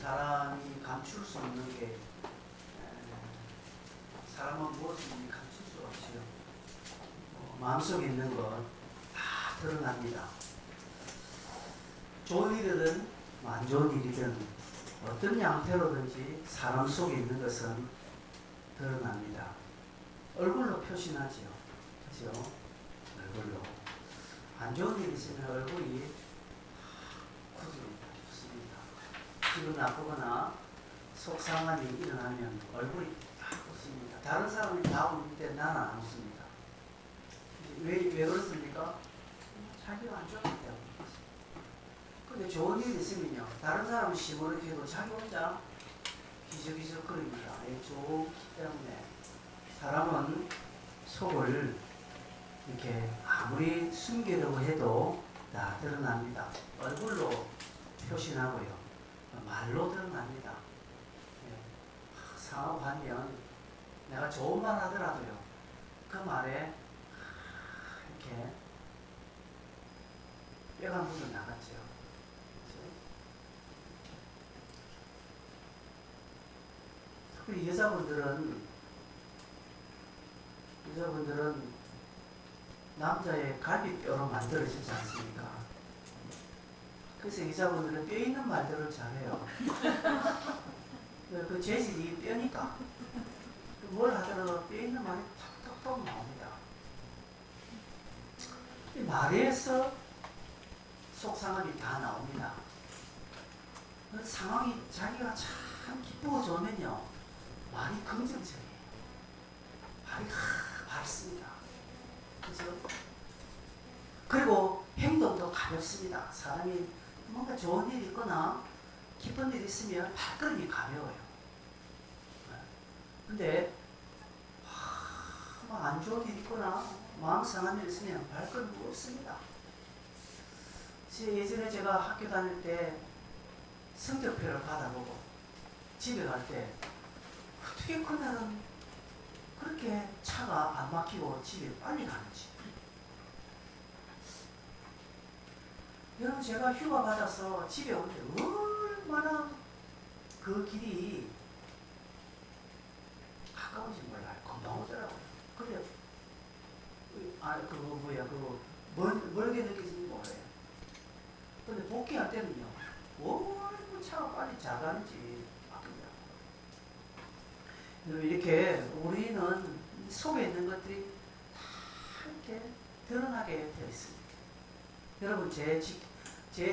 사람이 감출 수 없는 게 사람은 무엇이든지 감출 수가 없어요. 마음속에 있는 것 다 드러납니다. 좋은 일이든 안 좋은 일이든 어떤 양태로든지 사람 속에 있는 것은 드러납니다. 얼굴로 표시나지요. 그죠? 얼굴로. 안 좋은 일이 있으면 얼굴이 굳습니다. 기분 나쁘거나 속상함이 일어나면 얼굴이 다 웃습니다. 다른 사람이 다 웃을 때 나는 안 웃습니다. 왜 그렇습니까? 자기가 안 좋기 때문에. 근데 좋은 일이 있으면요, 다른 사람은 시무룩 해도 자기 혼자 기적기적거립니다. 좋기 때문에 사람은 속을 이렇게 아무리 숨기려고 해도 다 드러납니다. 얼굴로 표시나고요, 말로 드러납니다. 상업하면 내가 좋은 말 하더라도요, 그 말에 이렇게 뼈가 묻어 나갔죠. 특히 여자분들은 남자의 갈비뼈로 만들어지지 않습니까? 그래서 여자분들은 뼈 있는 말들을 잘해요. 그 재질이 뼈니까 뭘 하더라도 뼈 있는 말이 톡톡톡 나옵니다. 말에서 속상함이 다 나옵니다. 그 상황이 자기가 참 기쁘고 좋으면요, 말이 긍정적이에요. 말이 밝습니다. 그죠? 그리고 행동도 가볍습니다. 사람이 뭔가 좋은 일이 있거나 기쁜 일이 있으면 발걸음이 가벼워요. 근데 안 좋은 일이 있거나 마음 상한 일이 있으면 발걸음이 무겁습니다. 예전에 제가 학교 다닐 때 성적표를 받아보고 집에 갈 때 어떻게 그날은 그렇게 차가 안 막히고 집에 빨리 가는지. 여러분, 제가 휴가 받아서 집에 올 때 얼마나 그 길이 가까운지 몰라요. 금방 오더라고요. 그래, 멀게 느껴지는지 몰라요. 근데 복귀할 때는요, 얼마나 차가 빨리 잘 가는지 아끼더라고요. 이렇게 우리는 속에 있는 것들이 다 이렇게 드러나게 되어 있습니다. 여러분, 제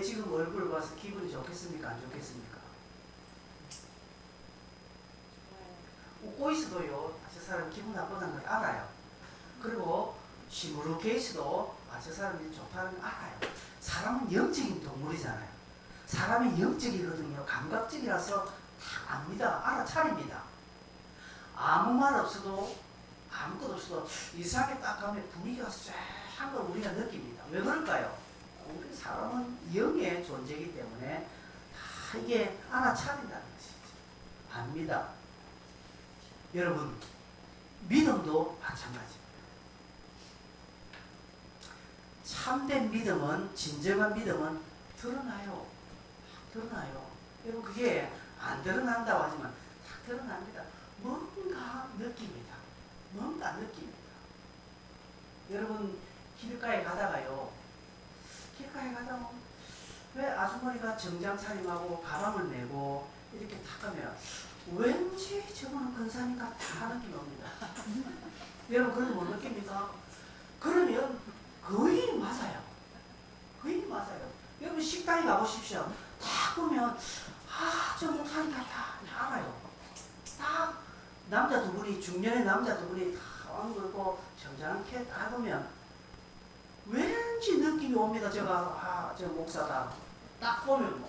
지금 얼굴을 봐서 기분이 좋겠습니까? 안 좋겠습니까? 웃고 있어도요, 저 사람 기분 나쁘다는 걸 알아요. 그리고 시무룩해 있어도 저 사람이 좋다는 걸 알아요. 사람은 영적인 동물이잖아요. 사람이 영적이거든요. 감각적이라서 다 압니다. 알아차립니다. 아무 말 없어도, 아무것도 없어도 이상하게 딱 가면 분위기가 쎄한 걸 우리가 느낍니다. 왜 그럴까요? 우리 사람은 영의 존재이기 때문에 다 이게 알아차린다는 것이죠. 압니다. 여러분, 믿음도 마찬가지입니다. 참된 믿음은, 진정한 믿음은 드러나요. 여러분, 그게 안 드러난다고 하지만 다 드러납니다. 뭔가 느낍니다. 여러분, 길가에 가다가 왜 아주머니가 정장 차림하고 가방을 메고 이렇게 탁 가면 왠지 저거는 근사니까 다 느낌이 옵니다. 여러분, 그런 거 못 느낍니까? 그러면 거의 맞아요. 여러분, 식당에 가보십시오. 딱 보면 저 목사님 같아 알아요. 딱 남자 두 분이, 중년의 남자 두 분이 다 왕 걸고 점잖게 딱 보면 왠지 느낌이 옵니다. 저 목사다. 딱 보면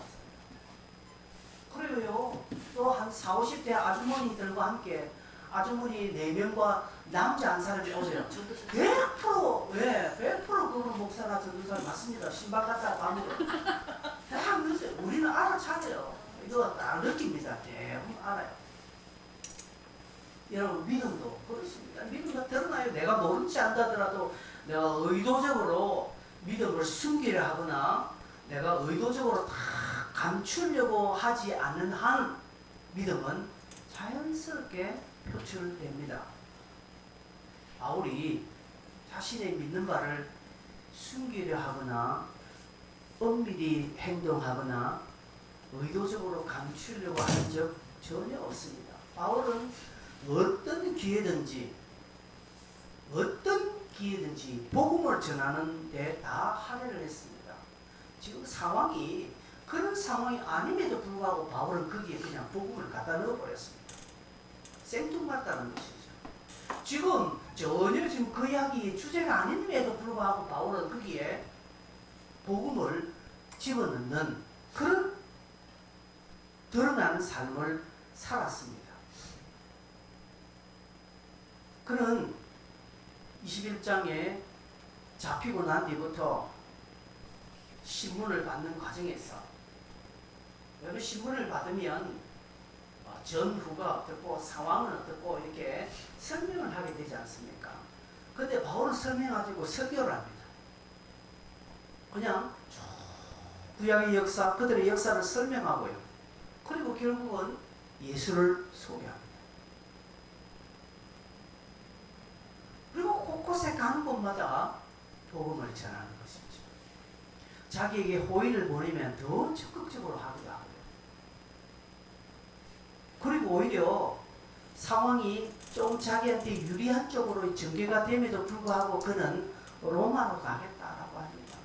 그래요. 또 한 40, 50대 아주머니들과 함께 아주머니 4명과 남자 한 사람이 오세요. 100% 그분 목사나 전도사 맞습니다. 신발 갖다 밤으로. 딱 늦어요. 우리는 알아차려요. 이거 딱 느낍니다. 대부분 알아요. 여러분, 믿음도 그렇습니다. 믿음도 드러나요. 내가 모른지 안다더라도 내가 의도적으로 믿음을 숨기려 하거나 내가 의도적으로 다 감추려고 하지 않는 한 믿음은 자연스럽게 표출됩니다. 바울이 자신의 믿는 바를 숨기려 하거나 은밀히 행동하거나 의도적으로 감추려고 하는 적 전혀 없습니다. 바울은 어떤 기회든지 복음을 전하는 데 다 할애를 했습니다. 지금 상황이 그런 상황이 아님에도 불구하고 바울은 거기에 그냥 복음을 갖다 넣어버렸습니다. 생뚱맞다는 것이죠. 지금 전혀 지금 그 이야기의 주제가 아님에도 불구하고 바울은 거기에 복음을 집어넣는 그런 드러나는 삶을 살았습니다. 그는 21장에 잡히고 난 뒤부터 신문을 받는 과정에서 여러분 신문을 받으면 전후가 어떻고 상황은 어떻고 이렇게 설명을 하게 되지 않습니까? 근데 바울은 설명하고 설교를 합니다. 그냥 구약의 역사, 그들의 역사를 설명하고요. 그리고 결국은 예수를 소개합니다. 그리고 곳곳에 가는 곳마다 복음을 전하는 것이죠. 자기에게 호의를 보내면 더 적극적으로 하기도 하고요. 그리고 오히려 상황이 좀 자기한테 유리한 쪽으로 전개가 됨에도 불구하고 그는 로마로 가겠다라고 합니다.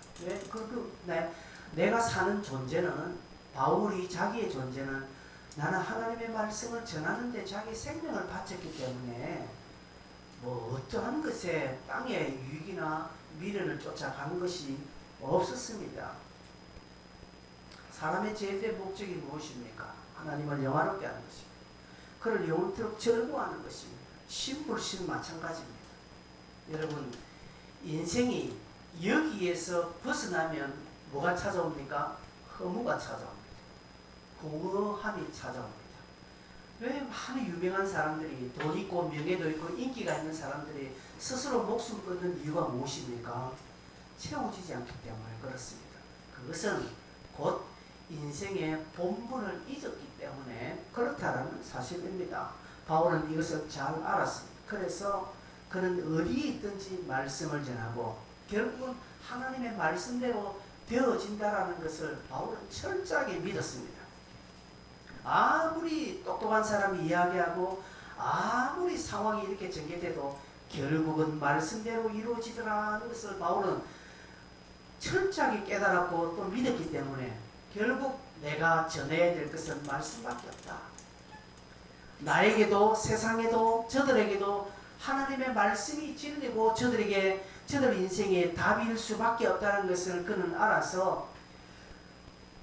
왜? 내가 사는 존재는, 바울이 자기의 존재는 나는 하나님의 말씀을 전하는데 자기 생명을 바쳤기 때문에 뭐 어떠한 것에 땅의 유익이나 미련을 쫓아가는 것이 없었습니다. 사람의 제일된 목적이 무엇입니까? 하나님을 영화롭게 하는 것입니다. 그를 영원토록 즐거워하는 것입니다. 신불신 마찬가지입니다. 여러분, 인생이 여기에서 벗어나면 뭐가 찾아옵니까? 허무가 찾아옵니다. 공허함이 찾아옵니다. 왜 많은 유명한 사람들이 돈 있고 명예도 있고 인기가 있는 사람들이 스스로 목숨 끊는 이유가 무엇입니까? 채워지지 않기 때문에 그렇습니다. 그것은 곧 인생의 본분을 잊었기 때문에 그렇다는 사실입니다. 바울은 이것을 잘 알았습니다. 그래서 그는 어디에 있든지 말씀을 전하고 결국은 하나님의 말씀대로 되어진다라는 것을 바울은 철저하게 믿었습니다. 아무리 똑똑한 사람이 이야기하고 아무리 상황이 이렇게 전개돼도 결국은 말씀대로 이루어지더라는 것을 바울은 철저하게 깨달았고 또 믿었기 때문에 결국 내가 전해야 될 것은 말씀밖에 없다. 나에게도 세상에도 저들에게도 하나님의 말씀이 진리고 저들 인생의 답일 수밖에 없다는 것을 그는 알아서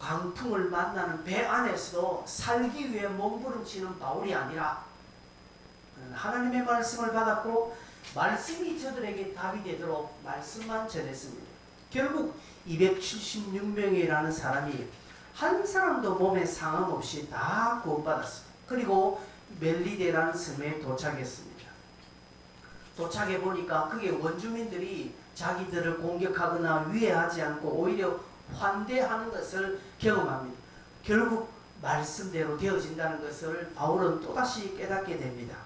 광풍을 만나는 배 안에서도 살기 위해 몸부림치는 바울이 아니라 하나님의 말씀을 받았고 말씀이 저들에게 답이 되도록 말씀만 전했습니다. 결국 276명이라는 사람이 한 사람도 몸에 상함 없이 다 구원받았습니다. 그리고 멜리데라는 섬에 도착했습니다. 도착해 보니까 그게 원주민들이 자기들을 공격하거나 위해하지 않고 오히려 환대하는 것을 경험합니다. 결국 말씀대로 되어진다는 것을 바울은 또다시 깨닫게 됩니다.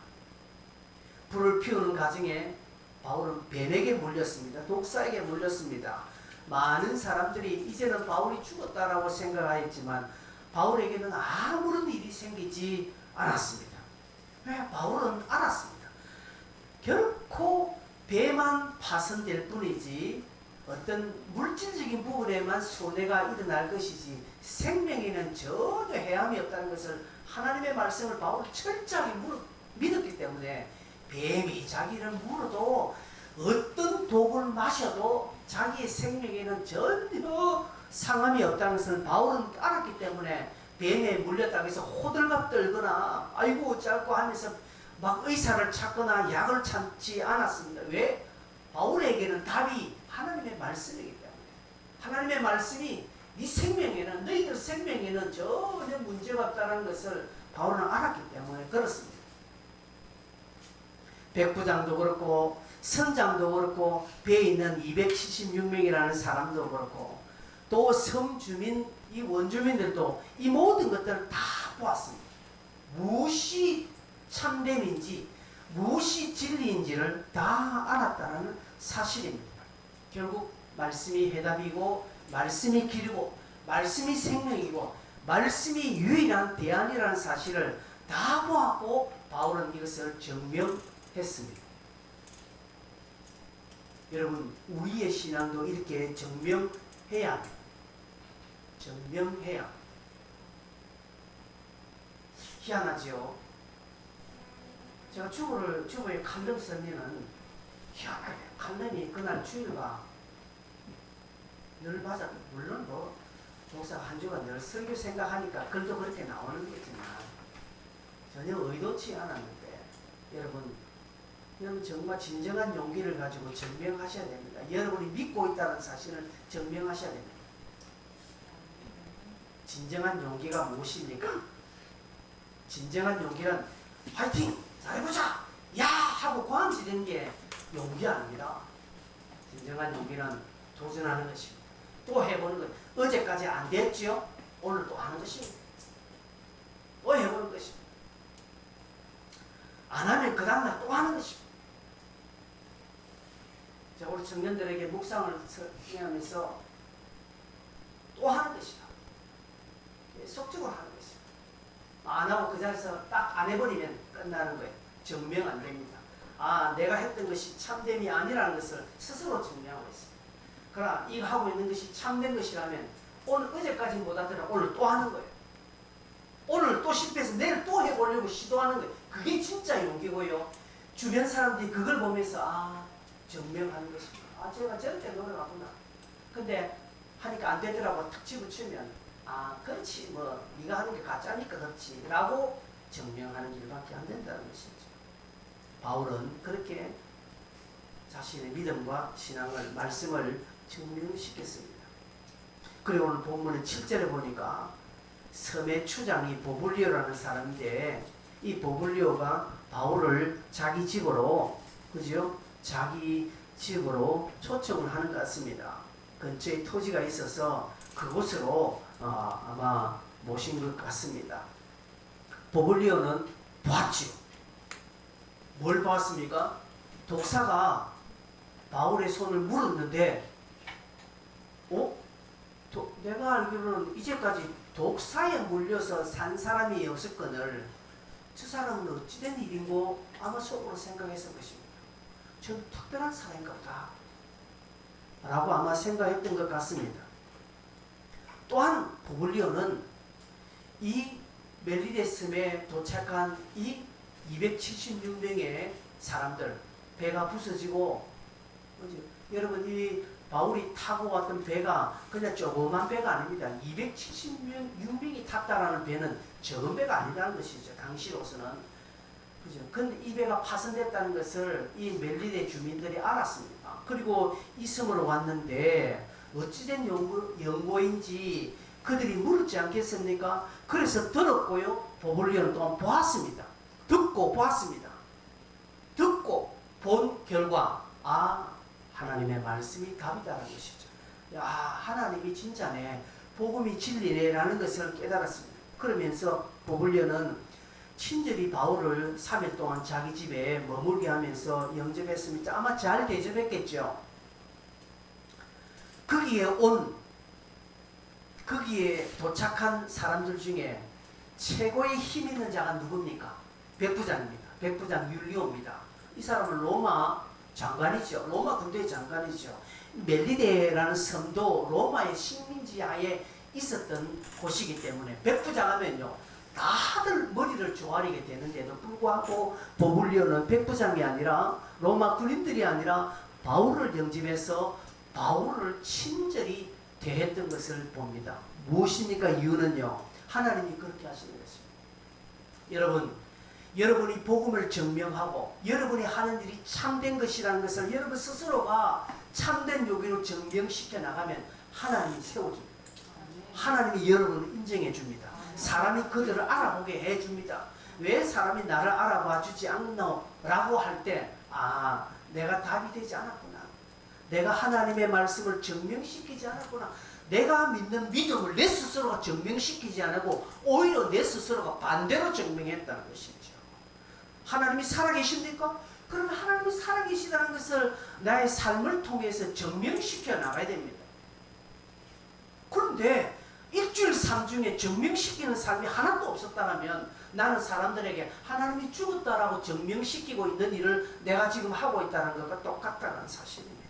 불을 피우는 과정에 바울은 뱀에게 물렸습니다. 독사에게 물렸습니다. 많은 사람들이 이제는 바울이 죽었다라고 생각하였지만 바울에게는 아무런 일이 생기지 않았습니다. 왜? 바울은 알았습니다. 결코 배만 파손될 뿐이지 어떤 물질적인 부분에만 손해가 일어날 것이지 생명에는 전혀 해함이 없다는 것을 하나님의 말씀을 바울은 철저하게 믿었기 때문에 뱀이 자기를 물어도 어떤 독을 마셔도 자기의 생명에는 전혀 상함이 없다는 것을 바울은 알았기 때문에 뱀에 물렸다고 해서 호들갑 떨거나 아이고 어쩌고 하면서 막 의사를 찾거나 약을 찾지 않았습니다. 왜? 바울에게는 답이 하나님의 말씀이기 때문에 하나님의 말씀이 네 생명에는 너희들 생명에는 전혀 문제가 없다는 것을 바울은 알았기 때문에 그렇습니다. 백부장도 그렇고 선장도 그렇고 배에 있는 276명이라는 사람도 그렇고 또 섬주민, 이 원주민들도 이 모든 것들을 다 보았습니다. 무엇이 참됨인지 무엇이 진리인지를 다 알았다는 사실입니다. 결국 말씀이 해답이고 말씀이 길이고 말씀이 생명이고 말씀이 유일한 대안이라는 사실을 다 보았고 바울은 이것을 증명했습니다. 여러분, 우리의 신앙도 이렇게 증명해야 합니다. 증명해야. 희한하지요. 제가 주보에 칼럼 쓰면은 희한하게 칼럼이 그날 주일과 늘 맞아. 물론 뭐 목사가 한 주가 늘 설교 생각하니까 글도 그렇게 나오는 거지만 전혀 의도치 않았는데 여러분 정말 진정한 용기를 가지고 증명하셔야 됩니다. 여러분이 믿고 있다는 사실을 증명하셔야 됩니다. 진정한 용기가 무엇입니까? 진정한 용기는 화이팅! 잘해보자! 야! 하고 고함지는 게 용기 아닙니다. 진정한 용기는 도전하는 것입니다. 또 해보는 것. 어제까지 안 됐지요? 오늘 또 하는 것입니다. 또 해보는 것입니다. 안 하면 그 다음날 또 하는 것입니다. 자, 우리 청년들에게 묵상을 하면서 또 하는 것이다. 속적으로 하는 것입니다. 안 하고 그 자리에서 딱 안 해버리면 끝나는 거예요. 증명 안 됩니다. 아, 내가 했던 것이 참됨이 아니라는 것을 스스로 증명하고 있습니다. 그러나 이거 하고 있는 것이 참된 것이라면 오늘 어제까지 못하더라도 오늘 또 하는 거예요. 오늘 또 실패해서 내일 또 해보려고 시도하는 거예요. 그게 진짜 용기고요. 주변 사람들이 그걸 보면서 아, 증명하는 것입니다. 아, 제가 저렇게 노력하구나. 근데 하니까 안 되더라고 탁 집어치면 아, 그렇지, 뭐 네가 하는 게 가짜니까 그렇지 라고 증명하는 일밖에 안 된다는 것이죠. 바울은 그렇게 자신의 믿음과 신앙을, 말씀을 증명시켰습니다. 그리고 오늘 본문의 7절에 보니까 섬의 추장이 보블리오라는 사람인데 이 보블리오가 바울을 자기 집으로, 그죠? 자기 집으로 초청을 하는 것 같습니다. 근처에 토지가 있어서 그곳으로 아마 모신 것 같습니다. 보블리오는 보았죠. 뭘 보았습니까? 독사가 바울의 손을 물었는데 내가 알기로는 이제까지 독사에 물려서 산 사람이 없었거늘 저 사람은 어찌된 일인고 아마 속으로 생각했을 것입니다. 전 특별한 사람인가 보다 라고 아마 생각했던 것 같습니다. 또한 보블리오는 이 멜리데 섬에 도착한 이 276명의 사람들, 배가 부서지고, 그죠? 여러분 이 바울이 타고 왔던 배가 그냥 조그만 배가 아닙니다. 276명이 탔다라는 배는 적은 배가 아니라는 것이죠. 당시로서는. 그죠? 근데 이 배가 파손됐다는 것을 이 멜리데 주민들이 알았습니다. 그리고 이 섬으로 왔는데 어찌된 연고인지 그들이 물었지 않겠습니까? 그래서 들었고요. 보블리오는 또한 보았습니다. 듣고 보았습니다. 듣고 본 결과 하나님의 말씀이 답이다라는 것이죠. 야, 하나님이 진짜네. 복음이 진리네 라는 것을 깨달았습니다. 그러면서 보블리오는 친절히 바울을 3일 동안 자기 집에 머물게 하면서 영접했습니다. 아마 잘 대접했겠죠. 거기에 도착한 사람들 중에 최고의 힘 있는 자가 누굽니까? 백부장입니다. 백부장 율리오입니다. 이 사람은 로마 장관이죠. 로마 군대의 장관이죠. 멜리데라는 섬도 로마의 식민지 하에 있었던 곳이기 때문에 백부장 하면요 다들 머리를 조아리게 되는데도 불구하고 보블리오는 백부장이 아니라 로마 군인들이 아니라 바울을 영접해서 바울을 친절히 대했던 것을 봅니다. 무엇입니까? 이유는요. 하나님이 그렇게 하시는 것입니다. 여러분이 복음을 증명하고 여러분이 하는 일이 참된 것이라는 것을 여러분 스스로가 참된 요기로 증명시켜 나가면 하나님이 세워줍니다. 하나님이 여러분을 인정해 줍니다. 사람이 그들을 알아보게 해 줍니다. 왜 사람이 나를 알아봐 주지 않노? 라고 할 때 내가 답이 되지 않았구나. 내가 하나님의 말씀을 증명시키지 않았구나. 내가 믿는 믿음을 내 스스로가 증명시키지 않고 오히려 내 스스로가 반대로 증명했다는 것이죠. 하나님이 살아계십니까? 그러면 하나님이 살아계시다는 것을 나의 삶을 통해서 증명시켜 나가야 됩니다. 그런데 일주일 삶 중에 증명시키는 삶이 하나도 없었다면 나는 사람들에게 하나님이 죽었다라고 증명시키고 있는 일을 내가 지금 하고 있다는 것과 똑같다는 사실입니다.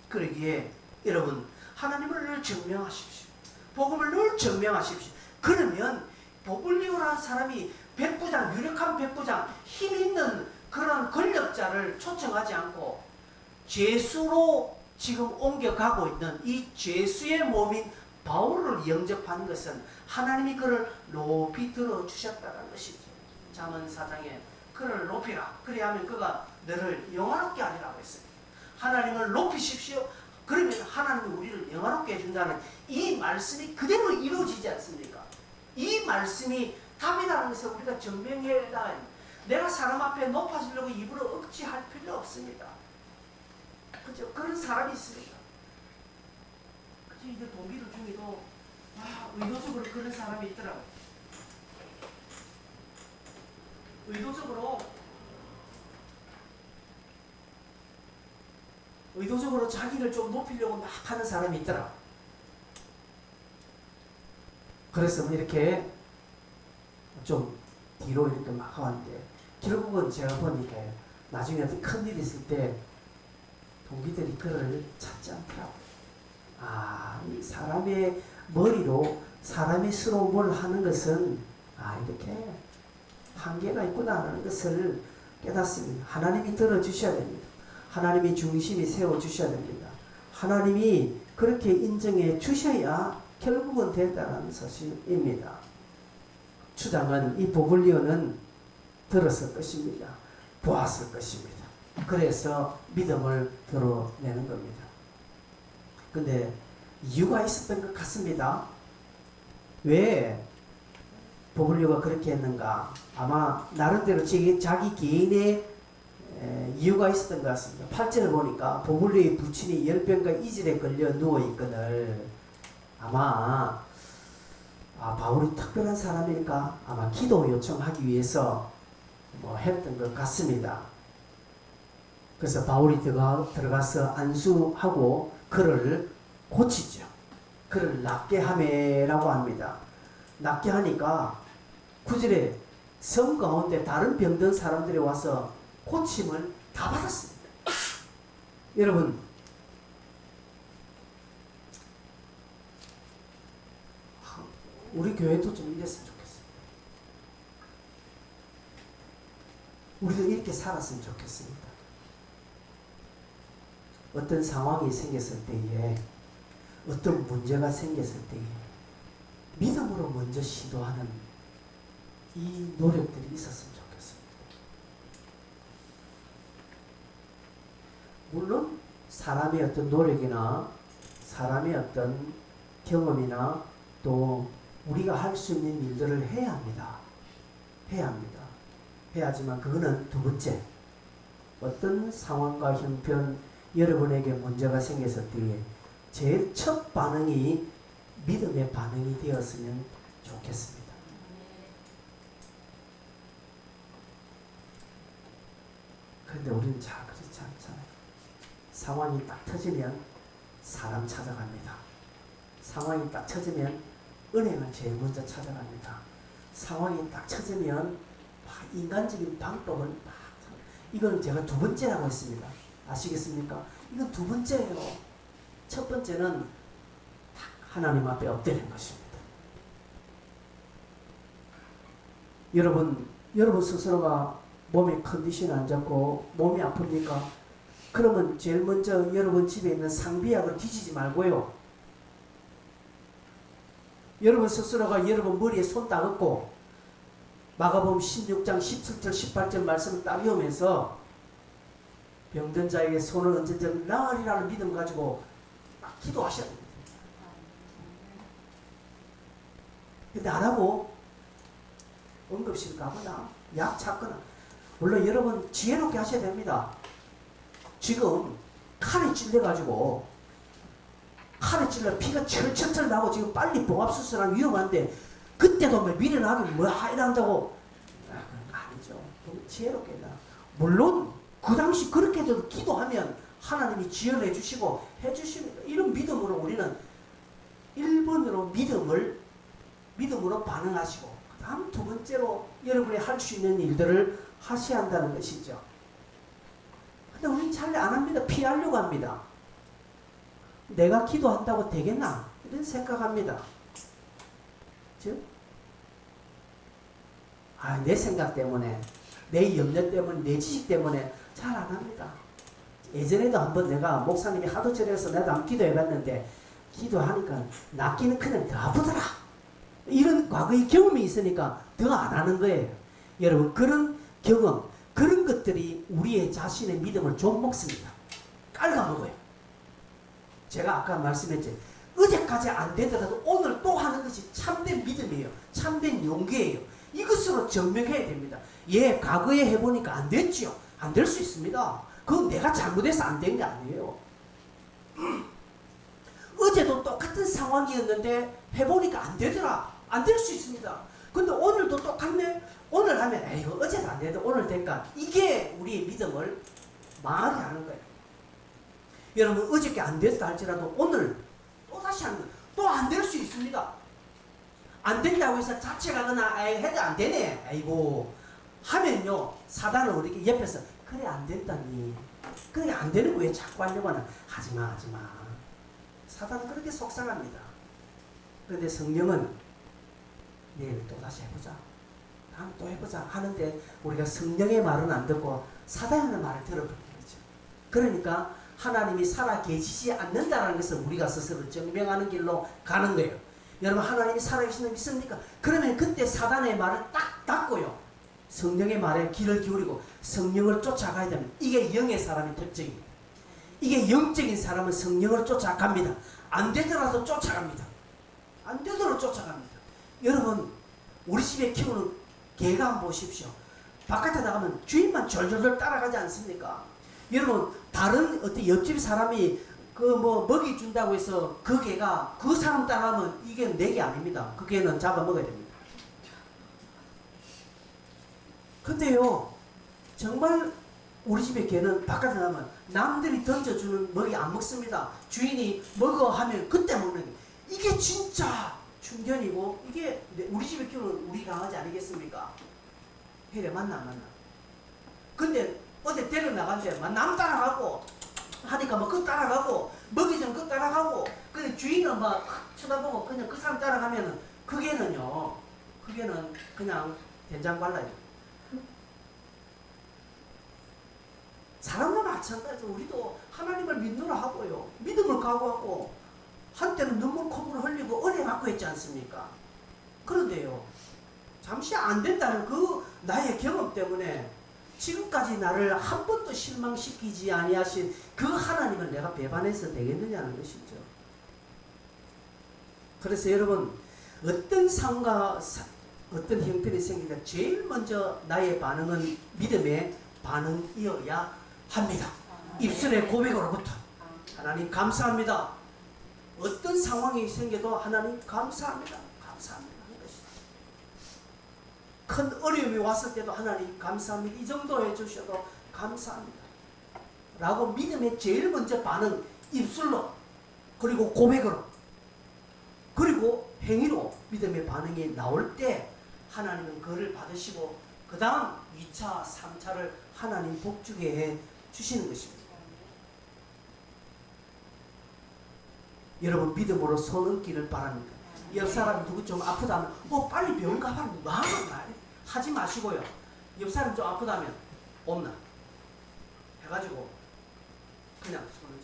그러기에 여러분, 하나님을 늘 증명하십시오. 복음을 늘 증명하십시오. 그러면 보블리오라는 사람이 백부장, 유력한 백부장, 힘 있는 그런 권력자를 초청하지 않고 죄수로 지금 옮겨가고 있는 이 죄수의 몸인 바울을 영접하는 것은 하나님이 그를 높이 들어주셨다는 것이죠. 잠언 4장에 그를 높이라. 그리하면 그가 너를 영화롭게 하리라고 했어요. 하나님을 높이십시오. 그러면 하나님이 우리를 영화롭게 해준다는 이 말씀이 그대로 이루어지지 않습니까? 이 말씀이 답이라는 것을 우리가 증명해야. 내가 사람 앞에 높아지려고 입으로 억지할 필요 없습니다. 그죠? 그런 사람이 있습니다. 그죠? 이제 동기들 중에도 의도적으로 그런 사람이 있더라고요. 의도적으로 자기를 좀 높이려고 막 하는 사람이 있더라. 그래서 이렇게 좀 뒤로 이렇게 막 하는데 결국은 제가 보니까 나중에 어떤 큰일이 있을 때 동기들이 그를 찾지 않더라고요. 이 사람의 머리로 사람이 스스로 뭘 하는 것은 이렇게 한계가 있구나 하는 것을 깨닫습니다. 하나님이 들어주셔야 됩니다. 하나님이 중심이 세워주셔야 됩니다. 하나님이 그렇게 인정해 주셔야 결국은 된다는 사실입니다. 추장은 이 보블리오는 들었을 것입니다. 보았을 것입니다. 그래서 믿음을 드러내는 겁니다. 근데 이유가 있었던 것 같습니다. 왜 보블리오가 그렇게 했는가? 아마 나름대로 자기 개인의 이유가 있었던 것 같습니다. 8절을 보니까 보블리오의 부친이 열병과 이질에 걸려 누워있거늘 아마 바울이 특별한 사람일까? 아마 기도 요청하기 위해서 했던 것 같습니다. 그래서 바울이 들어가서 안수하고 그를 고치죠. 그를 낫게 하매라고 합니다. 낫게 하니까 9절에 성 가운데 다른 병든 사람들이 와서 고침을 다 받았습니다. 여러분, 우리 교회도 좀 이랬으면 좋겠어요. 우리도 이렇게 살았으면 좋겠습니다. 어떤 상황이 생겼을 때에, 어떤 문제가 생겼을 때에 믿음으로 먼저 시도하는 이 노력들이 있었으면 좋겠습니다. 물론 사람의 어떤 노력이나 사람의 어떤 경험이나 또 우리가 할 수 있는 일들을 해야 합니다. 해야 합니다. 해야지만 그거는 두 번째. 어떤 상황과 형편, 여러분에게 문제가 생겼을 때에 제일 첫 반응이 믿음의 반응이 되었으면 좋겠습니다. 그런데 우리는 잘 그렇지 않잖아요. 상황이 딱 터지면 사람 찾아갑니다. 상황이 딱 터지면 은행을 제일 먼저 찾아갑니다. 상황이 딱 터지면 인간적인 방법을 이거는 제가 두 번째라고 했습니다. 아시겠습니까? 이건 두 번째예요. 첫 번째는 하나님 앞에 엎드리는 것입니다. 여러분 스스로가 몸의 컨디션이 안 좋고 몸이 아픕니까? 그러면 제일 먼저 여러분 집에 있는 상비약을 뒤지지 말고요. 여러분 스스로가 여러분 머리에 손 따갖고 마가복음 16장 17절 18절 말씀을 따르면서 병든 자에게 손을 얹은 나으리라는 믿음 가지고 막 기도하셔야 됩니다. 근데 안 하고 응급실 가거나 약 찾거나, 물론 여러분 지혜롭게 하셔야 됩니다. 지금 칼에 찔려가지고 칼에 찔러 피가 철철철 나고 지금 빨리 봉합수술하면 위험한데 그때도 뭐 미련하게 뭐야 이런다고 그런 거 아니죠. 너무 지혜롭겠다. 물론 그 당시 그렇게 해도 기도하면 하나님이 지원해 주시고 해주십니다. 이런 믿음으로 우리는 1번으로 믿음으로 반응하시고 그 다음 두 번째로 여러분이 할 수 있는 일들을 하셔야 한다는 것이죠. 근데 우리는 잘 안 합니다. 피하려고 합니다. 내가 기도한다고 되겠나? 이런 생각합니다. 내 생각 때문에, 내 염려 때문에, 내 지식 때문에 잘 안 합니다. 예전에도 한번 내가 목사님이 하도 저래서 나도 한번 기도해봤는데 기도하니까 낫기는 그냥 더 아프더라. 이런 과거의 경험이 있으니까 더 안 하는 거예요. 여러분 그런 경험, 그런 것들이 우리의 자신의 믿음을 좀 먹습니다. 깔아먹어요. 제가 아까 말씀했지. 어제까지 안 되더라도 오늘 또 하는 것이 참된 믿음이에요. 참된 용기예요. 이것으로 증명해야 됩니다. 과거에 해보니까 안 됐죠. 안 될 수 있습니다. 그건 내가 잘못해서 안 된 게 아니에요. 어제도 똑같은 상황이었는데 해보니까 안 되더라. 안 될 수 있습니다. 근데 오늘도 똑같네. 오늘 하면 에이구 어제도 안 되는데 오늘 될까. 이게 우리의 믿음을 망하게 하는 거예요. 여러분 어저께 안 됐다 할지라도 오늘 또 다시 하는 거예요. 또 안 될 수 있습니다. 안 된다고 해서 자책하거나 해도 안 되네. 아이고 하면요 사단은 우리 옆에서 그래 안 된다니. 그래 안 되는 거 왜 자꾸 하려고 하나. 하지마. 사단은 그렇게 속상합니다. 그런데 성령은 내일 또 다시 해보자. 다음 또 해보자 하는데 우리가 성령의 말은 안 듣고 사단의 말을 들어버리는 거죠. 그러니까 하나님이 살아계시지 않는다는 것을 우리가 스스로 증명하는 길로 가는 거예요. 여러분 하나님이 살아계시는 거 믿습니까? 그러면 그때 사단의 말을 딱 닫고요. 성령의 말에 귀를 기울이고 성령을 쫓아가야 됩니다. 이게 영의 사람의 특징입니다. 이게 영적인 사람은 성령을 쫓아갑니다. 안 되더라도 쫓아갑니다. 안 되더라도 쫓아갑니다. 여러분 우리 집에 키우는 개가 한번 보십시오. 바깥에 나가면 주인만 졸졸졸 따라가지 않습니까? 여러분 다른 어떤 옆집 사람이 먹이 준다고 해서 그 개가 그 사람 따라하면 이게 내 개 아닙니다. 그 개는 잡아먹어야 됩니다. 근데요 정말 우리 집의 개는 바깥에 나가면 남들이 던져주는 먹이 안 먹습니다. 주인이 먹어 하면 그때 먹는 거예요. 이게 진짜 충견이고 이게 우리 집에 키우는 우리 강아지 아니겠습니까? 해래 맞나 안 맞나? 근데 어디 데려나간데 남 따라가고 하니까 그 따라가고 먹이 좀 그 따라가고 근데 주인은 쳐다보고 그냥 그 사람 따라가면은 그게는 그냥 된장 발라요. 사람도 마찬가지로 우리도 하나님을 믿노라 하고요. 믿음을 각오하고 한때는 눈물 콧물 흘리고 은혜 받고 했지 않습니까? 그런데요 잠시 안 된다는 그 나의 경험 때문에 지금까지 나를 한 번도 실망시키지 아니하신 그 하나님을 내가 배반해서 되겠느냐는 것이죠. 그래서 여러분 어떤 상과 어떤 형편이 생기니까 제일 먼저 나의 반응은 믿음의 반응이어야 합니다. 입술의 고백으로부터 하나님 감사합니다. 어떤 상황이 생겨도 하나님 감사합니다. 감사합니다. 큰 어려움이 왔을 때도 하나님 감사합니다. 이 정도 해주셔도 감사합니다. 라고 믿음의 제일 먼저 반응 입술로 그리고 고백으로 그리고 행위로 믿음의 반응이 나올 때 하나님은 그를 받으시고 그 다음 2차 3차를 하나님 복주게 해 주시는 것입니다. 여러분 믿음으로 손 얹기를 바랍니다. 옆 사람 누구 좀 아프다면 빨리 병원 가봐 하지 마시고요. 옆 사람 좀 아프다면 없나 해가지고 그냥 손을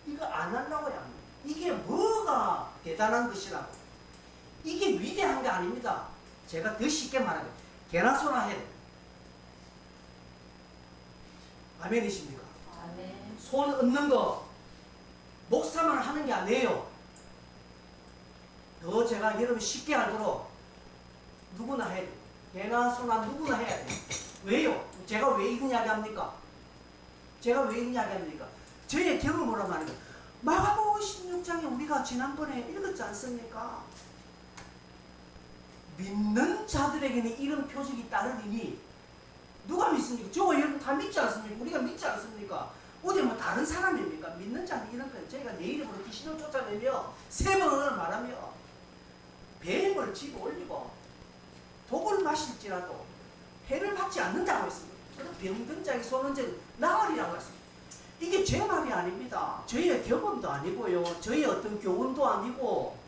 이거 안 하려고 해야 합니다. 이게 뭐가 대단한 것이라고 이게 위대한 게 아닙니다. 제가 더 쉽게 말하면 개나 소나 해야 돼요. 아멘이십니까? 아멘. 손 얹는 거 목사만 하는 게 아니에요. 더 제가 여러분 쉽게 알도록 누구나 해야 돼요. 개나 소나 누구나 해야 돼요. 왜요? 제가 왜 이런 이야기 합니까? 제가 왜 이런 이야기 합니까? 저의 경험으로 말하면 마가복음 16장에 우리가 지난번에 읽었지 않습니까? 믿는 자들에게는 이런 표적이 따르리니 누가 믿습니까? 저와 여러분 다 믿지 않습니까? 우리가 믿지 않습니까? 어디 뭐 다른 사람입니까? 믿는 자는 이런 거예요. 저희가 내 이름으로 귀신을 쫓아내며 세 번을 말하며 뱀을 집어 올리고 독을 마실지라도 해를 받지 않는다고 했습니다. 그리고 병든 자에게 손은 나으리라고 했습니다. 이게 제 말이 아닙니다. 저희의 경험도 아니고요. 저희의 어떤 교훈도 아니고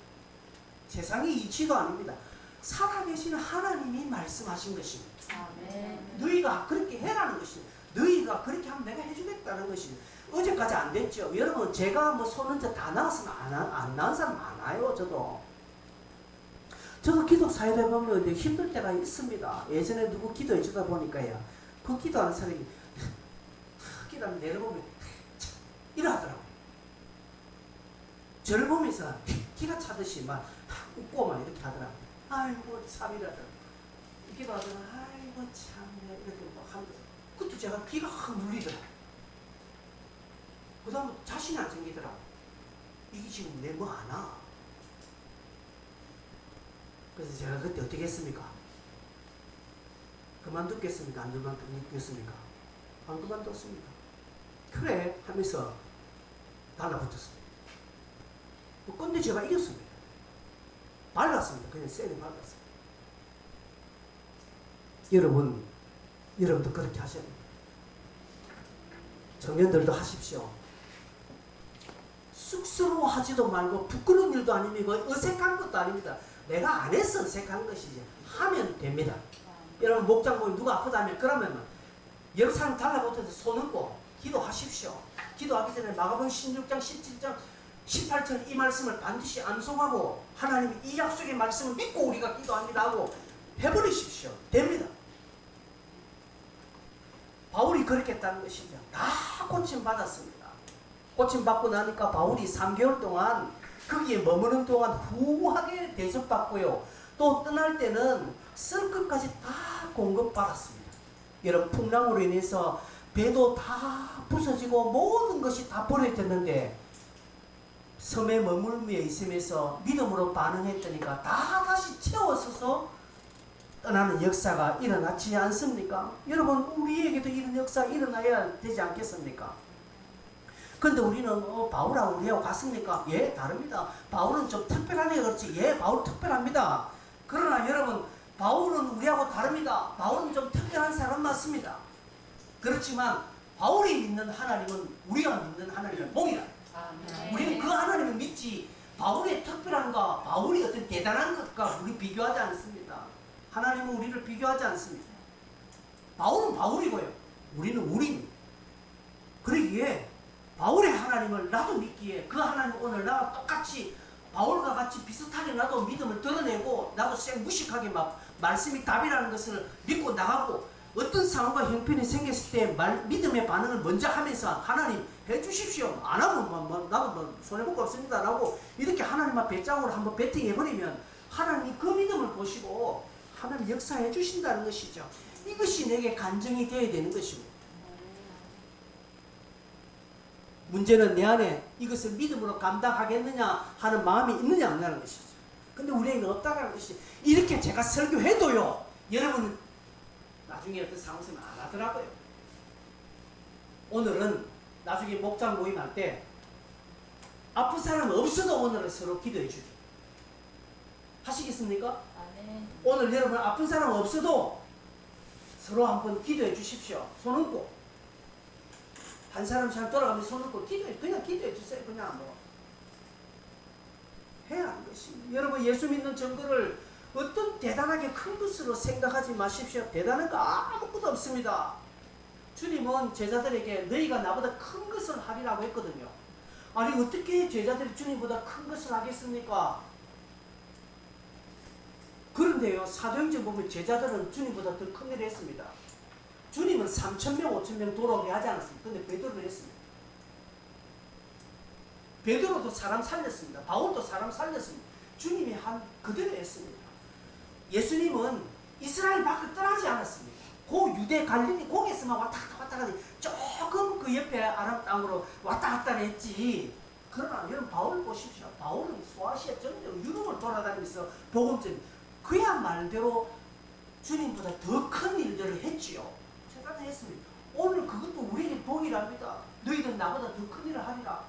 세상의 이치도 아닙니다. 살아계신 하나님이 말씀하신 것입니다. 아멘. 너희가 그렇게 해라는 것입니다. 너희가 그렇게 하면 내가 해주겠다는 것입니다. 어제까지 안 됐죠. 여러분 제가 뭐 손은자 다 나왔으면 안 나온 사람 많아요. 저도 기도 사회다 보면 힘들 때가 있습니다. 예전에 누구 기도해 주다 보니까요. 그 기도하는 사람이 기도하면 내려보면 이러더라고요. 저를 보면서 기가 차듯이 막 웃고 막 이렇게 하더라고요. 아이고 참 이러더라고요. 기도하더니 아이고 참 이렇게 막 하면서 그때 제가 기가 확 눌리더라고요. 그 다음에 자신이 안 생기더라고요. 이게 지금 내 뭐 하나? 그래서 제가 그때 어떻게 했습니까? 그만뒀겠습니까? 안 그만뒀습니까? 안 그만뒀습니다. 그래 하면서 달라붙었습니다. 근데 제가 이겼습니다. 발랐습니다. 그냥 쎄게 발랐습니다. 여러분도 그렇게 하셔야 됩니다. 청년들도 하십시오. 쑥스러워하지도 말고 부끄러운 일도 아닙니다. 어색한 것도 아닙니다. 내가 안 해서 어색한 것이지 하면 됩니다. 여러분 목장 보면 누가 아프다면 그러면 여러 사람 달라붙어서 손 얹고 기도하십시오. 기도하기 전에 마가복음 16장 17장 18절 이 말씀을 반드시 암송하고 하나님이 이 약속의 말씀을 믿고 우리가 기도합니다 하고 해버리십시오. 됩니다. 바울이 그렇게 했다는 것이죠. 다 고침받았습니다. 고침받고 나니까 바울이 3개월 동안 거기에 머무는 동안 후하게 대접받고요. 또 떠날 때는 쓸 것까지 다 공급받았습니다. 여러분 풍랑으로 인해서 배도 다 부서지고 모든 것이 다 버려졌는데 섬에 머물며 있으면서 믿음으로 반응했더니까 다 다시 채워서서 떠나는 역사가 일어나지 않습니까? 여러분 우리에게도 이런 역사가 일어나야 되지 않겠습니까? 근데 우리는 바울하고 우리하고 같습니까? 예, 다릅니다. 바울은 좀 특별하네 그렇지. 예, 바울 특별합니다. 그러나 여러분 바울은 우리하고 다릅니다. 바울은 좀 특별한 사람 맞습니다. 그렇지만 바울이 믿는 하나님은 우리가 믿는 하나님은 동일합니다. 우리는 그 하나님을 믿지 바울의 특별함과 바울이 어떤 대단한 것과 우리 비교하지 않습니다. 하나님은 우리를 비교하지 않습니다. 바울은 바울이고요. 우리는 우리입니다. 그러기에 바울의 하나님을 나도 믿기에 그 하나님 오늘 나와 똑같이 바울과 같이 비슷하게 나도 믿음을 드러내고 나도 무식하게 막 말씀이 답이라는 것을 믿고 나가고 어떤 상황과 형편이 생겼을 때 믿음의 반응을 먼저 하면서 하나님 해주십시오. 안 하면 나도 손해볼 거 없습니다 라고 이렇게 하나님 앞에 배짱으로 한번 배팅해버리면 하나님이 그 믿음을 보시고 하나님 역사해 주신다는 것이죠. 이것이 내게 간증이 되어야 되는 것입니다. 문제는 내 안에 이것을 믿음으로 감당하겠느냐 하는 마음이 있느냐 없느냐는 것이죠. 근데 우리에게는 없다는 것이 이렇게 제가 설교해도요. 여러분은 나중에 어떤 상황에서 안 하더라고요. 오늘은 나중에 목장 모임할 때 아픈 사람 없어도 오늘은 서로 기도해 주기. 하시겠습니까? 아멘. 오늘 여러분 아픈 사람 없어도 서로 한번 기도해 주십시오. 손 얹고. 한 사람씩 돌아가면서 손 얹고 그냥 기도해 주세요. 그냥 뭐 해야 하는 것입니다. 여러분 예수 믿는 증거를 어떤 대단하게 큰 것으로 생각하지 마십시오. 대단한 거 아무것도 없습니다. 주님은 제자들에게 너희가 나보다 큰 것을 하리라고 했거든요. 아니 어떻게 제자들이 주님보다 큰 것을 하겠습니까? 그런데요 사도행전 보면 제자들은 주님보다 더 큰 일을 했습니다. 주님은 3,000명 5,000명 돌아오게 하지 않았습니다. 근데 베드로는 했습니다. 베드로도 사람 살렸습니다. 바울도 사람 살렸습니다. 주님이 한 그대로 했습니다. 예수님은 이스라엘 밖을 떠나지 않았습니다. 그 유대 갈릴리 거기에서만 왔다 갔다 조금 그 옆에 아람 땅으로 왔다 갔다 했지. 그러나 여러분 바울을 보십시오. 바울은 소아시아 전역 유럽을 돌아다니면서 복음전 그야 말대로 주님보다 더 큰 일들을 했지요. 제가 했습니다. 오늘 그것도 우리에게 동일합니다. 너희들 나보다 더 큰 일을 하리라.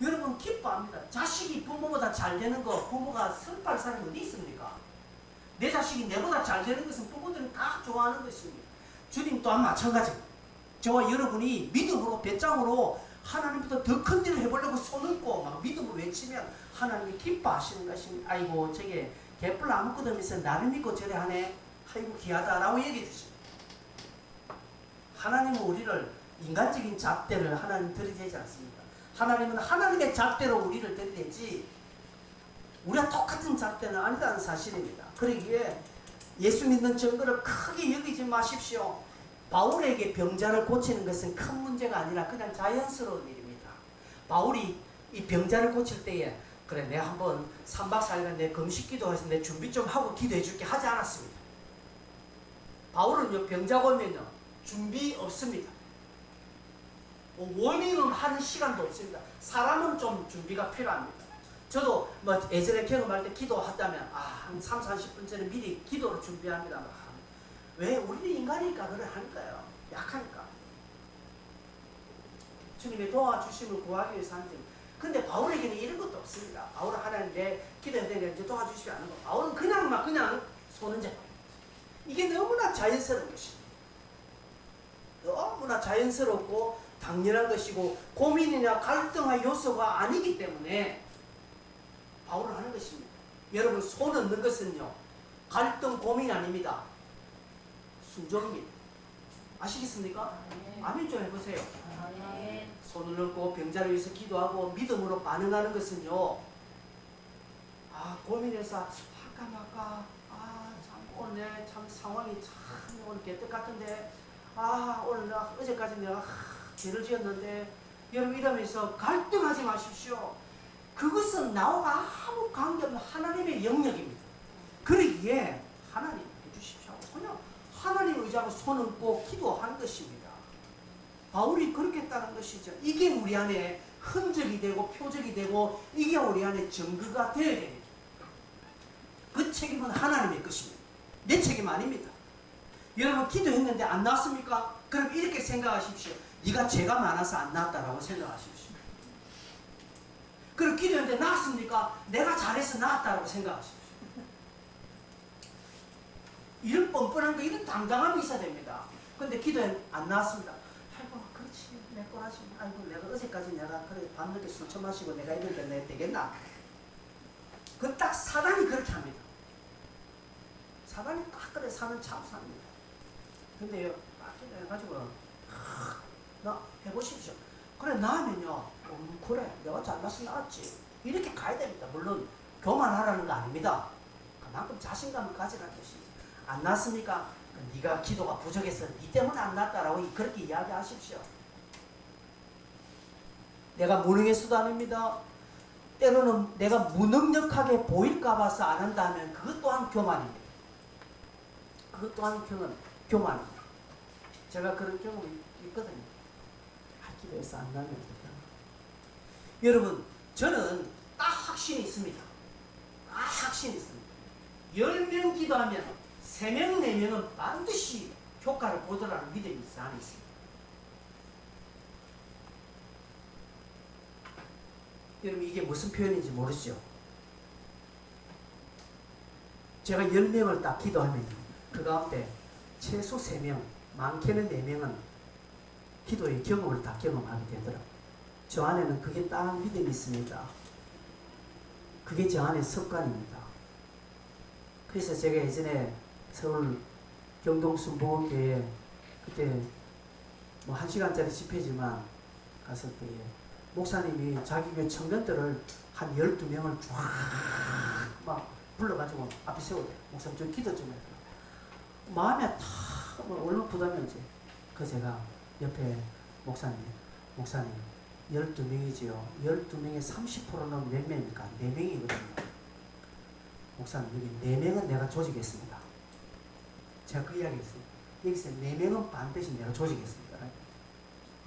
여러분 기뻐합니다. 자식이 부모보다 잘 되는 거 부모가 설팔 사람이 어디 있습니까? 내 자식이 내보다 잘 되는 것은 부모들은 다 좋아하는 것입니다. 주님 또한 마찬가지입니다. 저와 여러분이 믿음으로 배짱으로 하나님보다 더 큰 일을 해보려고 손을 꼭 막 믿음으로 외치면 하나님이 기뻐하시는 것입니다. 아이고 저게 개뿔 아무것도 없으면서 나를 믿고 저래 하네. 아이고 귀하다라고 얘기해 주십니다. 하나님은 우리를 인간적인 잣대를 하나님 들이대지 않습니다. 하나님은 하나님의 잣대로 우리를 들이대지 우리가 똑같은 잣대는 아니다는 사실입니다. 그러기에 예수 믿는 증거를 크게 여기지 마십시오. 바울에게 병자를 고치는 것은 큰 문제가 아니라 그냥 자연스러운 일입니다. 바울이 이 병자를 고칠 때에 그래 내가 한번 3박 4일간 내 금식 기도해서 내 준비 좀 하고 기도해 줄게 하지 않았습니다. 바울은 병자 오면요 준비 없습니다. 워밍을 하는 시간도 없습니다. 사람은 좀 준비가 필요합니다. 저도 뭐 예전에 경험할 때 기도하다면 한 3, 40분 전에 미리 기도를 준비합니다. 왜? 우리는 인간이니까 그래 하니까요. 약하니까. 주님의 도와주심을 구하기 위해서 하는 점. 근데 바울에게는 이런 것도 없습니다. 바울은 하나님 내 기도해야 되는데 도와주시면 안 하는 거. 바울은 그냥 손은 잡아요. 이게 너무나 자연스러운 것입니다. 너무나 자연스럽고 당연한 것이고 고민이나 갈등의 요소가 아니기 때문에 바울은 하는 것입니다. 여러분 손 얻는 것은요 갈등 고민 아닙니다. 순종입니다. 아시겠습니까? 아멘 좀 해보세요. 손을 넣고 병자를 위해서 기도하고 믿음으로 반응하는 것은요 고민해서 할까 말까 참 오늘 참 상황이 참 오늘 개떡 같은데 오늘 어제까지 내가 죄를 지었는데 여러분 이러면서 갈등하지 마십시오. 그것은 나와 아무 관계없는 하나님의 영역입니다. 그러기에 하나님 해주십시오. 그냥 하나님 의지하고 손을 꼭 기도하는 것입니다. 바울이 그렇게 했다는 것이죠. 이게 우리 안에 흔적이 되고 표적이 되고 이게 우리 안에 증거가 되어야 됩니다. 그 책임은 하나님의 것입니다. 내 책임 아닙니다. 여러분 기도했는데 안 나왔습니까? 그럼 이렇게 생각하십시오. 네가 죄가 많아서 안 나왔다라고 생각하십시오. 그럼 기도했는데 나왔습니까? 내가 잘해서 나왔다라고 생각하십시오. 이런 뻔뻔한 거 이런 당당함이 있어야 됩니다. 근데 기도에 안 나왔습니다. 아이고 그렇지 내 거라지. 아이고 내가 어제까지 내가 그래 밤늦게 술 처마시고 내가 이런데 내가 되겠나? 그 딱 사단이 그렇게 합니다. 사단이 딱 그래 사는 참사입니다. 근데요 딱 해가지고 나 해보십시오. 그래 나면요 그래 내가 잘나서 나왔지 이렇게 가야 됩니다. 물론 교만하라는 거 아닙니다. 그만큼 자신감을 가지라는 것입니다. 안 났습니까? 네가 기도가 부족해서 네 때문에 안 났다라고 그렇게 이야기하십시오. 내가 무능해서도 아닙니다. 때로는 내가 무능력하게 보일까 봐서 안 한다면 그것 또한 교만입니다. 그것 또한 교만입니다. 제가 그런 경험이 있거든요. 기도해서 안 나면 어떡하나. 여러분 저는 딱 확신이 있습니다. 딱 확신이 있습니다. 10명 기도하면 3명, 4명은 반드시 효과를 보더라는 믿음이 안에 있습니다. 여러분 이게 무슨 표현인지 모르시죠? 제가 10명을 딱 기도하면 그 가운데 최소 3명, 많게는 4명은 기도의 경험을 다 경험하게 되더라고요. 저 안에는 그게 딱 믿음이 있습니다. 그게 저 안의 습관입니다. 그래서 제가 예전에 서울 경동순복음교회 그때 뭐 1시간짜리 집회지만 갔을 때에 목사님이 자기 교회 청년들을 한 12명을 쫙 막 불러가지고 앞에 세우대. 목사님 좀 기도 좀 해라. 마음에 탁 얼마나 부담이었지. 그 제가 옆에 목사님 12명이지요. 12명의 30%는 몇 명입니까? 4명이거든요. 목사님 여기 4명은 내가 조직했습니다. 제가 그 이야기 했습니다. 여기서 4명은 반드시 내가 조직했습니다.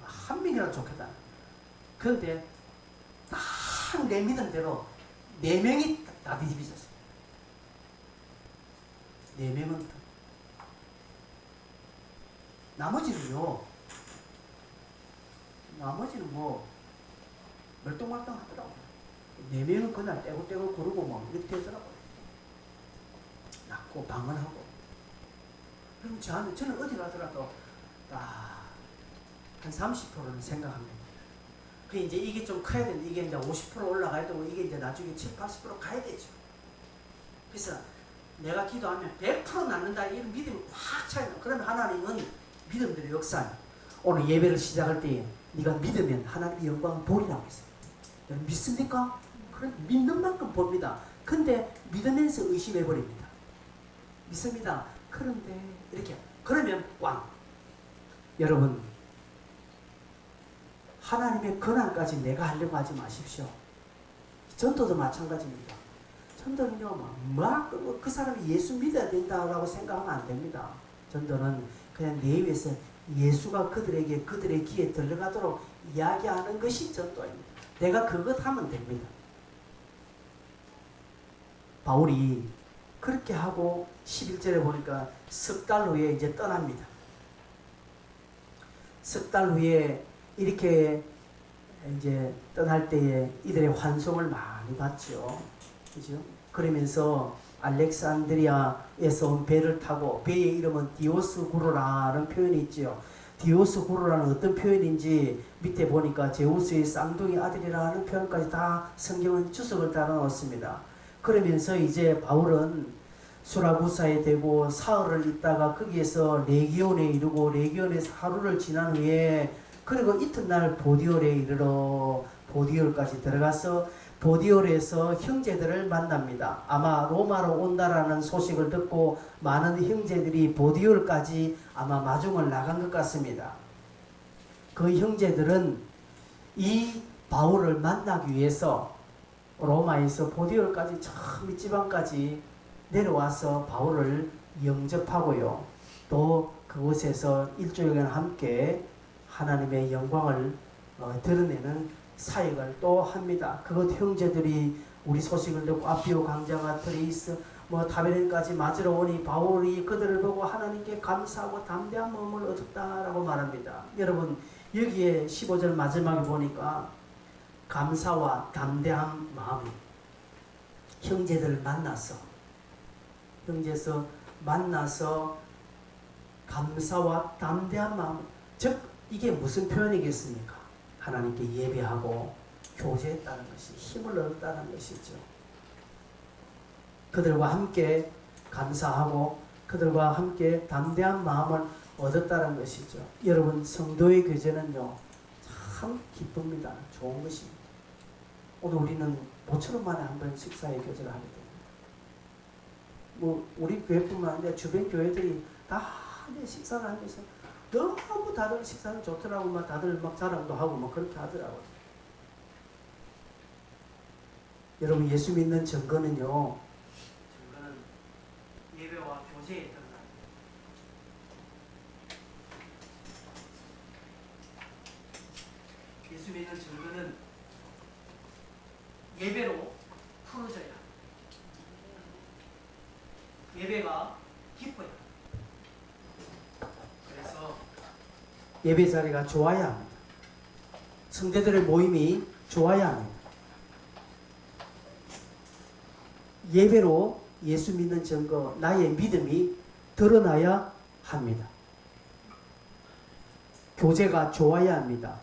한 명이라도 좋겠다. 그런데 딱 내 믿음대로 4명이 다 뒤집어졌어요. 4명은 나머지는 뭐 멀뚱멀뚱 하더라고요. 4명은 그날 떼고 구르고 뭐 이렇게 되더라고요. 낳고 방언하고. 그럼 저는 어디 가더라도 한 30%는 생각합니다. 그 이제 이게 좀 커야 되는데 이게 이제 50% 올라가야 되고 이게 이제 나중에 70, 80% 가야 되죠. 그래서 내가 기도하면 100% 낫는다 이런 믿음이 확 차요. 그러면 하나님은 믿음대로 역사해요. 오늘 예배를 시작할 때 네가 믿으면 하나님의 영광을 보리라고 했어요. 여러분 믿습니까? 그래 믿는 만큼 봅니다. 근데 믿으면서 의심해버립니다. 믿습니다. 그런데 이렇게 그러면 왕 여러분 하나님의 권한까지 내가 하려고 하지 마십시오. 전도도 마찬가지입니다. 전도는요 막 그 사람이 예수 믿어야 된다라고 생각하면 안 됩니다. 전도는 그냥 내 입에서 예수가 그들의 귀에 들어가도록 이야기하는 것이 전도입니다. 내가 그것 하면 됩니다. 바울이 그렇게 하고 11절에 보니까 석 달 후에 이제 떠납니다. 석 달 후에 이렇게 이제 떠날 때에 이들의 환송을 많이 받죠. 그죠? 그러면서 알렉산드리아에서 온 배를 타고 배의 이름은 디오스구로라는 표현이 있죠. 디오스구로라는 어떤 표현인지 밑에 보니까 제우스의 쌍둥이 아들이라는 표현까지 다 성경은 주석을 달아 놓습니다. 그러면서 이제 바울은 수라구사에 되고 사흘을 있다가 거기에서 레기온에 이르고 레기온에서 하루를 지난 후에 그리고 이튿날 보디올에 이르러 보디올까지 들어가서 보디올에서 형제들을 만납니다. 아마 로마로 온다라는 소식을 듣고 많은 형제들이 보디올까지 아마 마중을 나간 것 같습니다. 그 형제들은 이 바울을 만나기 위해서 로마에서 보디올까지 저 밑지방까지 내려와서 바울을 영접하고요. 또 그곳에서 일주일간 함께 하나님의 영광을 드러내는 사역을 또 합니다. 그것 형제들이 우리 소식을 듣고 아피오 강자가 트레이스 타베린까지 맞으러 오니 바울이 그들을 보고 하나님께 감사하고 담대한 마음을 얻었다라고 말합니다. 여러분 여기에 15절 마지막에 보니까 감사와 담대한 마음 형제들을 만나서 감사와 담대한 마음 즉 이게 무슨 표현이겠습니까? 하나님께 예배하고 교제했다는 것이 힘을 얻었다는 것이죠. 그들과 함께 감사하고 그들과 함께 담대한 마음을 얻었다는 것이죠. 여러분 성도의 교제는요 참 기쁩니다. 좋은 것입니다. 오늘 우리는 모처럼 만에 한 번 식사의 교제를 하게 됩니다. 우리 교회뿐만 아니라 주변 교회들이 다 식사를 하면서 너무 다들 식사는 좋더라고 막 다들 막 자랑도 하고 막 그렇게 하더라고요. 여러분 예수 믿는 증거는 예배와 교제에 들어갑니다. 예수 믿는 증거는 예배로 풀어져야 합니다. 예배가 기뻐야 합니다. 그래서 예배 자리가 좋아야 합니다. 성대들의 모임이 좋아야 합니다. 예배로 예수 믿는 증거, 나의 믿음이 드러나야 합니다. 교제가 좋아야 합니다.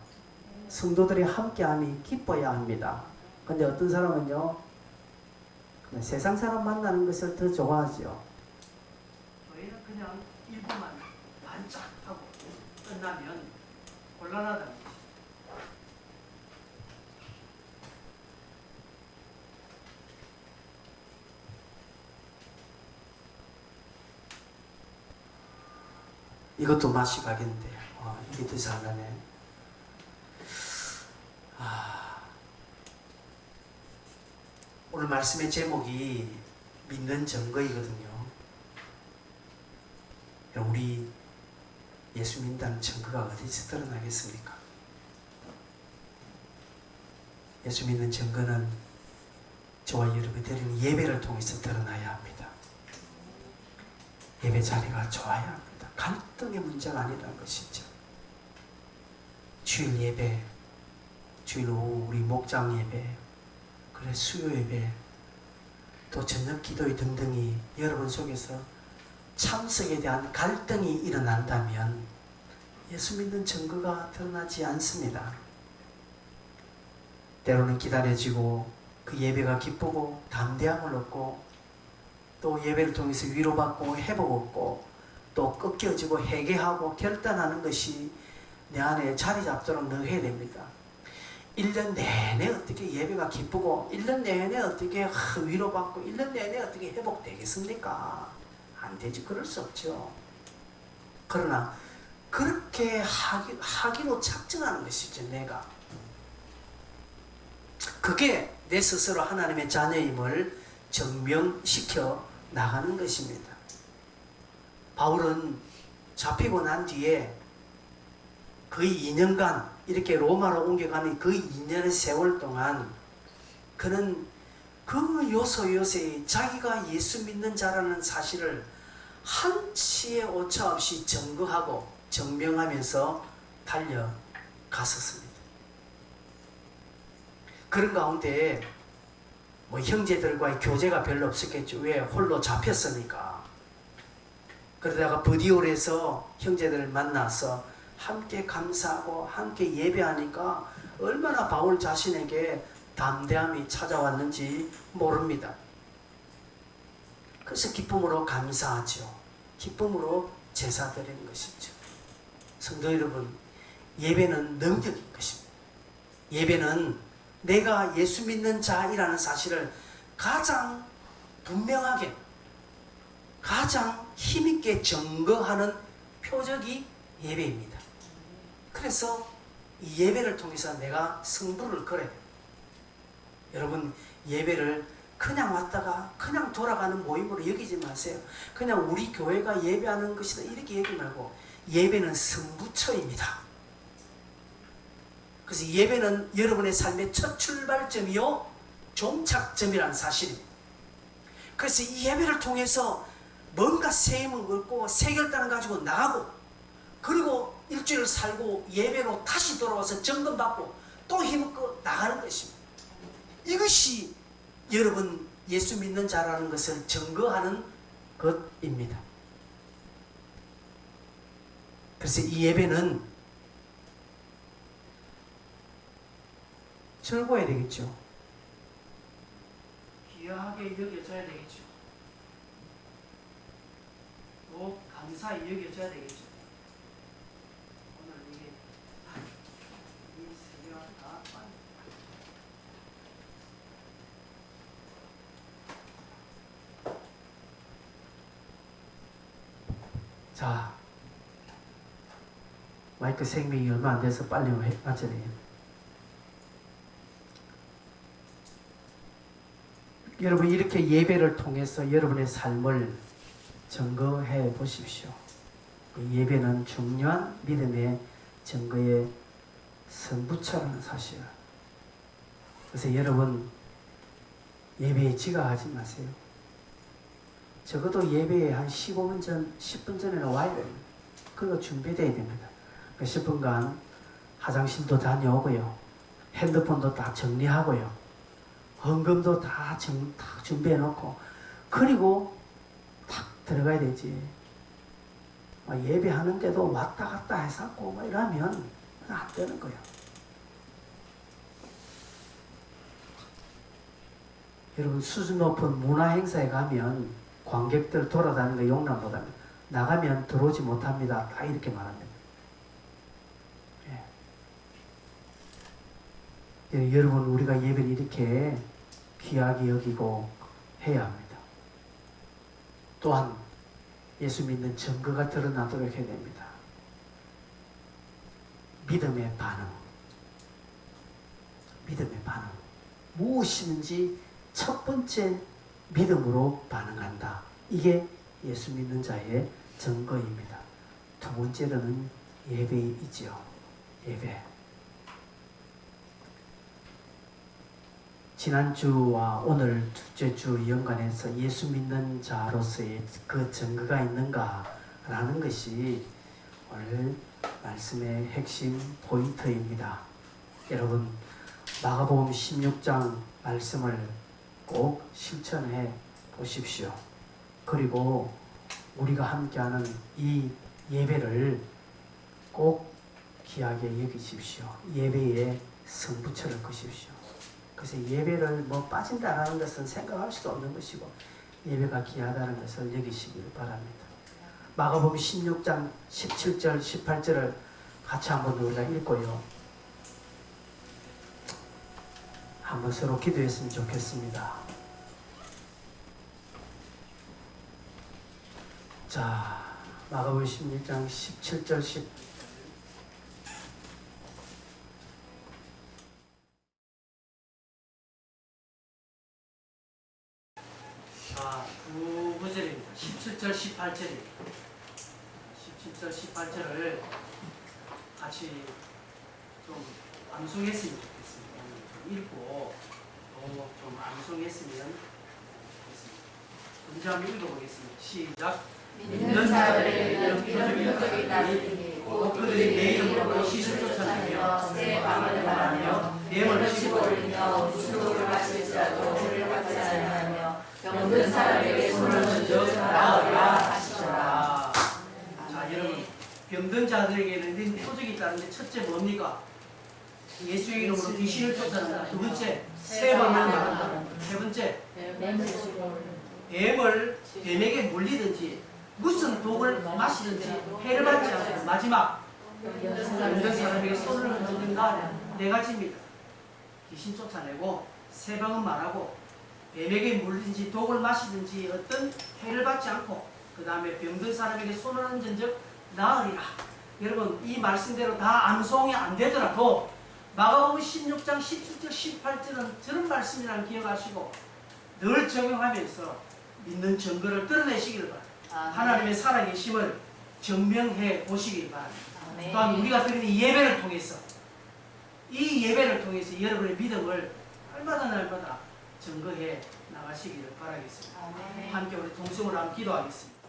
성도들이 함께함이 기뻐야 합니다. 근데 어떤 사람은요, 세상 사람 만나는 것을 더 좋아하죠. 저희는 그냥 일부만 반짝하고 끝나면 곤란하다는 거죠. 이것도 맛이 가겠는데 이게 더 잘나네. 오늘 말씀의 제목이 믿는 증거이거든요. 우리 예수 믿는다는 증거가 어디서 드러나겠습니까? 예수 믿는 증거는 저와 여러분이 드리는 예배를 통해서 드러나야 합니다. 예배 자리가 좋아야 합니다. 갈등의 문제가 아니라는 것이죠. 주일 예배, 주일 오후 우리 목장 예배, 그래 수요 예배, 또 저녁 기도회 등등이 여러분 속에서 참석에 대한 갈등이 일어난다면 예수 믿는 증거가 드러나지 않습니다. 때로는 기다려지고 그 예배가 기쁘고 담대함을 얻고 또 예배를 통해서 위로받고 회복 얻고 또 꺾여지고 회개하고 결단하는 것이 내 안에 자리 잡도록 넣어야 됩니다. 1년 내내 어떻게 예배가 기쁘고 1년 내내 어떻게 위로받고 1년 내내 어떻게 회복되겠습니까? 안 되지. 그럴 수 없죠. 그러나 그렇게 하기로 작정하는 것이죠. 내가 그게 내 스스로 하나님의 자녀임을 증명시켜 나가는 것입니다. 바울은 잡히고 난 뒤에 거의 2년간 이렇게 로마로 옮겨가는 그 2년의 세월 동안 그는 그 요소요소에 자기가 예수 믿는 자라는 사실을 한치의 오차 없이 증거하고 증명하면서 달려갔었습니다. 그런 가운데 뭐 형제들과의 교제가 별로 없었겠죠. 왜? 홀로 잡혔으니까. 그러다가 버디올에서 형제들을 만나서 함께 감사하고 함께 예배하니까 얼마나 바울 자신에게 담대함이 찾아왔는지 모릅니다. 그래서 기쁨으로 감사하죠. 기쁨으로 제사 드리는 것이죠. 성도 여러분, 예배는 능력인 것입니다. 예배는 내가 예수 믿는 자이라는 사실을 가장 분명하게, 가장 힘있게 증거하는 표적이 예배입니다. 그래서 이 예배를 통해서 내가 승부를 걸어야 돼요. 여러분, 예배를 그냥 왔다가 그냥 돌아가는 모임으로 여기지 마세요. 그냥 우리 교회가 예배하는 것이다 이렇게 얘기 말고 예배는 승부처입니다. 그래서 예배는 여러분의 삶의 첫 출발점이요 종착점이라는 사실입니다. 그래서 이 예배를 통해서 뭔가 새 힘을 얻고 새 결단을 가지고 나가고 그리고 일주일을 살고 예배로 다시 돌아와서 점검받고 또 힘을 얻고 나가는 것입니다. 이것이 여러분 예수 믿는 자라는 것을 증거하는 것입니다. 그래서 이 예배는 즐거워야 되겠죠. 귀하게 여겨져야 되겠죠. 또 감사히 여겨져야 되겠죠. 오늘 이게 이 세계가 다 자, 마이크 생명이 얼마 안 돼서 빨리 맞춰야 돼요. 여러분 이렇게 예배를 통해서 여러분의 삶을 증거해 보십시오. 예배는 중요한 믿음의 증거의 선부처라는 사실. 그래서 여러분 예배에 지각하지 마세요. 적어도 예배에 한 15분 전, 10분 전에는 와야 됩니다. 그거 준비되어야 됩니다. 그 10분간 화장실도 다녀오고요. 핸드폰도 다 정리하고요. 헌금도 다 준비해 놓고 그리고 탁 들어가야 되지. 예배하는데도 왔다 갔다 해서 이러면 안 되는 거예요. 여러분 수준 높은 문화 행사에 가면 관객들 돌아다니는 거 용납 못합니다. 나가면 들어오지 못합니다. 다 이렇게 말합니다. 예. 여러분 우리가 예배를 이렇게 귀하게 여기고 해야 합니다. 또한 예수 믿는 증거가 드러나도록 해야 됩니다. 믿음의 반응. 믿음의 반응. 무엇이든지 첫 번째 믿음으로 반응한다. 이게 예수 믿는 자의 증거입니다. 두 번째로는 예배 있지요. 예배. 지난주와 오늘 둘째 주 연관해서 예수 믿는 자로서의 그 증거가 있는가라는 것이 오늘 말씀의 핵심 포인트입니다. 여러분, 마가복음 16장 말씀을 꼭 실천해 보십시오. 그리고 우리가 함께하는 이 예배를 꼭 귀하게 여기십시오. 예배에 성부처를 거십시오. 그래서 예배를 뭐 빠진다라는 것은 생각할 수도 없는 것이고 예배가 귀하다는 것을 여기시길 바랍니다. 마가복음 16장 17절 18절을 같이 한번 우리가 읽고요. 한번 서로 기도했으면 좋겠습니다. 자, 마가복음 16장 17절 10 자, 두 구절입니다. 17절 18절입니다. 17절 18절을 같이 좀 암송했으면 좋겠습니다. 좀 읽고 또 좀 암송했으면 좋겠습니다. 먼저 한번 읽어보겠습니다. 시작. 믿는 자들을 이런 민족이 나르니 곧 그들이 내 이름으로 시를 쫓아내며 새 방언을 말하며 뇌물을 치고 올리며 무슨 독을 마실지라도 죄를 받지 아니하며 병든 사람에게 손을 얹어 나으리라 하시더라. 자, 여러분, 병든 자들에게는 표적이 있다는데 첫째 뭡니까? 예수의 이름으로 귀신을 쫓아낸다. 두 번째, 새 방언을 말한다. 세 번째, 뱀에게 물리든지 무슨 독을 마시든지 해를 받지 않고 마지막 병든 사람에게 손을 얹는다. 네 가지입니다. 귀신 쫓아내고 새 방언 말하고 뱀에게 물리든지 독을 마시든지 어떤 해를 받지 않고 그 다음에 병든 사람에게 손을 얹은 즉 나으리라. 여러분, 이 말씀대로 다 암송이 안 되더라도 마가복음 16장 17절 18절은 저런 말씀이라는 기억하시고 늘 적용하면서 믿는 증거를 드러내시기를 바랍니다. 하나님의 살아계심을 증명해 보시길 바랍니다. 또한 우리가 드리는 이 예배를 통해서 여러분의 믿음을 날마다 증거해 나가시기를 바라겠습니다. 함께 우리 동성으로 한번 기도하겠습니다.